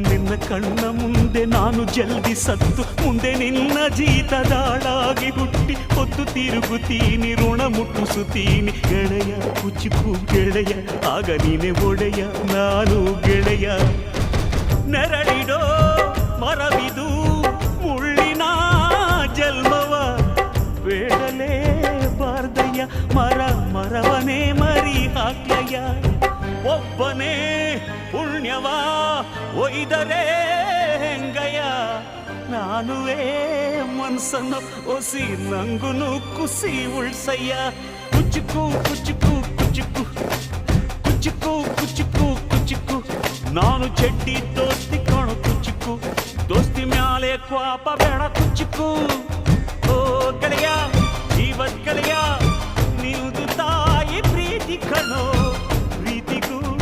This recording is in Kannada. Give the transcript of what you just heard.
ನಿನ್ನ ಕಣ್ಣ ಮುಂದೆ ನಾನು ಜಲ್ದಿ ಸತ್ತು ಮುಂದೆ ನಿನ್ನ ಜೀತದಾಳಾಗಿ ಹುಟ್ಟಿ ಹೊತ್ತು ತಿರುಗುತ್ತೀನಿ ಋಣ ಮುಟ್ಟಿಸುತ್ತೀನಿ ಗೆಳೆಯ ಕುಚಿಕು ಗೆಳೆಯ ಆಗ ನೀನೆ ಒಡೆಯ ನಾನು ಗೆಳೆಯ ನೆರಳಿಡೋ ಮರವಿದು ಮುಳ್ಳಿನ ಜನ್ಮವ ಬೇಡಲೇ ಬಾರ್ದಯ್ಯ ಮರವನೇ ಮರಿ ಹಾಕ್ಲಯ್ಯ ಒಬ್ಬನೇ ಪುಣ್ಯವ ಒಯ್ದರೆ ಹೆಂಗಯ್ಯ ನಾನುವೇ ಮನ್ಸನ್ನು ಒಸಿ ನಂಗುನು ಕುಸಿ ಉಳ್ಸಯ್ಯ ಕುಚುಕು ಕುಚುಕು ಕುಚುಕು ಕುಚುಕು ಕುಚುಕು ಕುಚುಕು ನಾನು ಚಡ್ಡಿ ದೋಸ್ತಿ ಕಾಣು ಕುಚುಕು ದೋಸ್ತಿ ಮ್ಯಾಲೆ ಕ್ವಾಪ ಬೇಡ ಕುಚುಕು ಓ ಗೆಳೆಯ ಜೀವದ ಗೆಳೆಯ ನೀವುದು ತಾಯಿ ಪ್ರೀತಿ ಕಣೋ